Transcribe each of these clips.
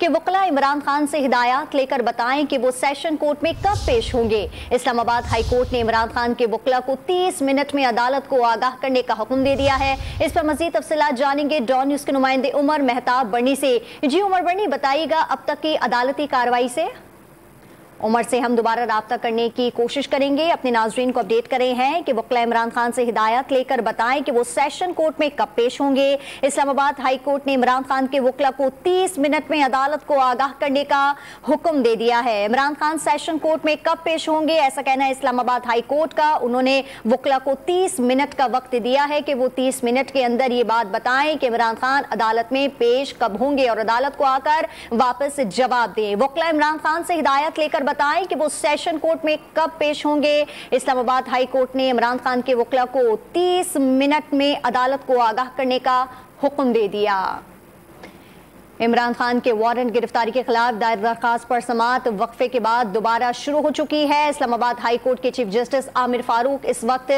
کہ وکلا عمران خان سے ہدایات لے کر بتائیں کہ وہ سیشن کورٹ میں کب پیش ہوں گے۔ اسلام آباد ہائی کورٹ نے عمران خان کے وکلا کو 30 منٹ میں عدالت کو آگاہ کرنے کا حکم دے دیا ہے۔ اس پر مزید تفصیلات جانیں گے ڈان نیوز کے نمائندے عمر مہتاب برنی سے۔ جی عمر برنی، بتائیے گا اب تک کی عدالتی کارروائی سے۔ عمر سے ہم دوبارہ رابطہ کرنے کی کوشش کریں گے، اپنے ناظرین کو اپڈیٹ کر رہے ہیں کہ وکلا عمران خان سے ہدایت لے کر بتائیں کہ وہ سیشن کورٹ میں کب پیش ہوں گے۔ اسلام آباد ہائی کورٹ نے عمران خان کے وکلا کو 30 منٹ میں عدالت کو آگاہ کرنے کا حکم دے دیا ہے۔ عمران خان سیشن کورٹ میں کب پیش ہوں گے، ایسا کہنا ہے اسلام آباد ہائی کورٹ کا۔ انہوں نے وکلا کو 30 منٹ کا وقت دیا ہے کہ وہ 30 منٹ کے اندر یہ بات بتائیں کہ عمران خان عدالت میں پیش کب ہوں گے اور عدالت کو آ کر واپس جواب دیں۔ وکلا عمران خان سے ہدایت لے کر بتائیں کہ وہ سیشن کورٹ میں کب پیش ہوں گے۔ اسلام آباد ہائی کورٹ نے عمران خان کے وکلا کو 30 منٹ میں عدالت کو آگاہ کرنے کا حکم دے دیا۔ عمران خان کے وارنٹ گرفتاری کے خلاف دائر درخواست پر سماعت وقفے کے بعد دوبارہ شروع ہو چکی ہے۔ اسلام آباد ہائی کورٹ کے چیف جسٹس عامر فاروق اس وقت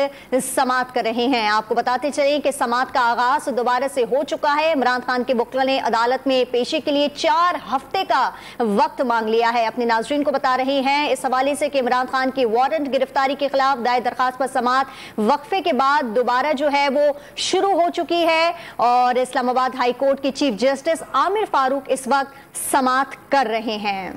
سماعت کر رہے ہیں۔ آپ کو بتاتے چلیں کہ سماعت کا آغاز دوبارہ سے ہو چکا ہے۔ عمران خان کے وکلا نے عدالت میں پیشی کے لیے 4 ہفتے کا وقت مانگ لیا ہے۔ اپنے ناظرین کو بتا رہے ہیں اس حوالے سے کہ عمران خان کی وارنٹ گرفتاری کے خلاف دائر درخواست پر سماعت وقفے کے بعد دوبارہ جو ہے وہ شروع ہو چکی ہے اور اسلام آباد ہائی کورٹ کے چیف جسٹس عامر فاروق اس وقت سماعت کر رہے ہیں۔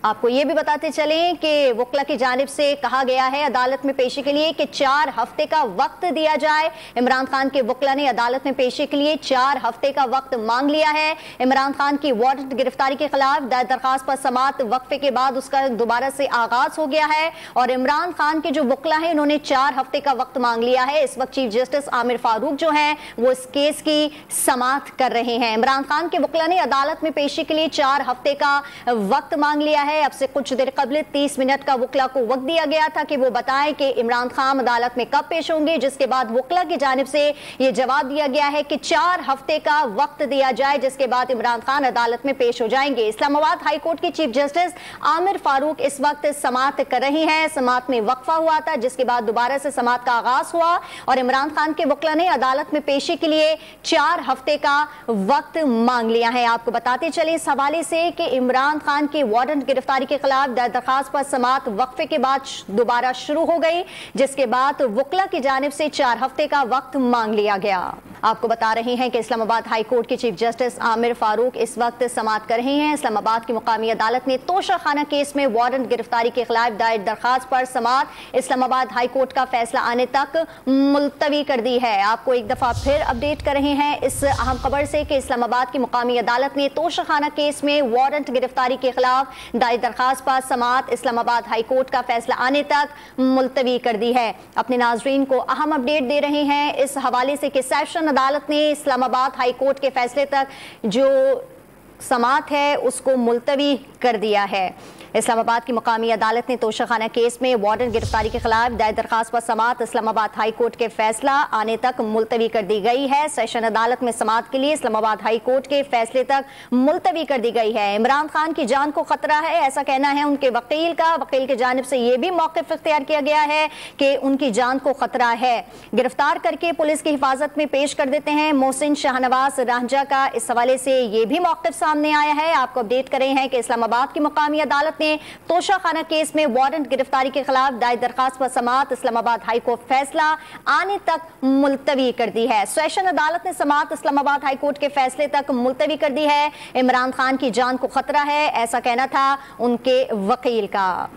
آپ کو یہ بھی بتاتے چلیں کہ وکلا کی جانب سے کہا گیا ہے عدالت میں پیشی کے لیے کہ 4 ہفتے کا وقت دیا جائے۔ عمران خان کے وکلا نے عدالت میں پیشی کے لیے 4 ہفتے کا وقت مانگ لیا ہے۔ عمران خان کی وارنٹ گرفتاری کے خلاف دائر درخواست پر سماعت وقفے کے بعد اس کا دوبارہ سے آغاز ہو گیا ہے اور عمران خان کے جو وکلا ہیں انہوں نے 4 ہفتے کا وقت مانگ لیا ہے۔ اس وقت چیف جسٹس عامر فاروق جو ہیں وہ اس کیس کی سماعت کر رہے ہیں۔ عمران خان کے وکلا نے عدالت میں پیشی کے لیے 4 ہفتے کا وقت مانگ لیا ہے۔ اب سے کچھ دیر قبل 30 منٹ کا وکلا کو وقت دیا گیا تھا کہ وہ بتائیں کہ عمران خان عدالت میں کب پیش ہوں گے، جس کے بعد وکلا کی جانب سے یہ جواب دیا گیا ہے کہ 4 ہفتے کا وقت دیا جائے، جس کے بعد عمران خان عدالت میں پیش ہو جائیں گے۔ اسلام آباد ہائی کورٹ کے چیف جسٹس عامر فاروق اس وقت سماعت کر رہی ہیں۔ سماعت میں وقفہ ہوا تھا جس کے بعد دوبارہ سے سماعت کا آغاز ہوا اور عمران خان کے وکلا نے عدالت میں پیشی کے لیے 4 ہفتے کا وقت مانگ لیا ہے۔ آپ کو بتاتے چلیں اس حوالے سے کہ عمران خان کی وارنٹ گرفتاری کے خلاف دائر درخواست پر سماعت وقفے کے بعد دوبارہ شروع ہو گئی، جس کے بعد وکلا کی جانب سے 4 ہفتے کا وقت مانگ لیا گیا۔ آپ کو بتا رہے ہیں کہ اسلام آباد ہائی کورٹ کے چیف جسٹس عامر فاروق اس وقت سماعت کر رہے ہیں۔ اسلام آباد کی مقامی عدالت نے توشہ خانہ کیس میں وارنٹ گرفتاری کے خلاف دائر درخواست پر سماعت اسلام آباد ہائی کورٹ کا فیصلہ آنے تک ملتوی کر دی ہے۔ آپ کو ایک دفعہ پھر اپڈیٹ کر رہے ہیں اس اہم خبر سے کہ اسلام آباد کی مقامی عدالت نے توشہ خانہ کیس میں وارنٹ گرفتاری کے خلاف دائر درخواست پر سماعت اسلام آباد ہائی کورٹ کا فیصلہ آنے تک ملتوی کر دی ہے۔ اپنے ناظرین کو اہم اپڈیٹ دے رہے ہیں اس حوالے سے کہ سیشن عدالت نے اسلام آباد ہائی کورٹ کے فیصلے تک جو سماعت ہے اس کو ملتوی کر دیا ہے۔ اسلام آباد کی مقامی عدالت نے توشہ خانہ کیس میں وارنٹ گرفتاری کے خلاف دائر درخواست پر سماعت اسلام آباد ہائی کورٹ کے فیصلہ آنے تک ملتوی کر دی گئی ہے۔ سیشن عدالت میں سماعت کے لیے اسلام آباد ہائی کورٹ کے فیصلے تک ملتوی کر دی گئی ہے۔ عمران خان کی جان کو خطرہ ہے، ایسا کہنا ہے ان کے وکیل کا۔ وکیل کی جانب سے یہ بھی موقف اختیار کیا گیا ہے کہ ان کی جان کو خطرہ ہے، گرفتار کر کے پولیس کی حفاظت میں پیش کر دیتے ہیں۔ محسن شاہنواز رانجھا کا اس حوالے سے یہ بھی موقف سامنے آیا ہے۔ آپ کو اپڈیٹ کر رہے ہیں کہ اسلام آباد کی مقامی عدالت نے توشہ خانہ کیس میں وارنٹ گرفتاری کے خلاف دائر درخواست پر سماعت اسلام آباد ہائی کورٹ فیصلہ آنے تک ملتوی کر دی ہے۔ سیشن عدالت نے سماعت اسلام آباد ہائی کورٹ کے فیصلے تک ملتوی کر دی ہے۔ عمران خان کی جان کو خطرہ ہے، ایسا کہنا تھا ان کے وکیل کا۔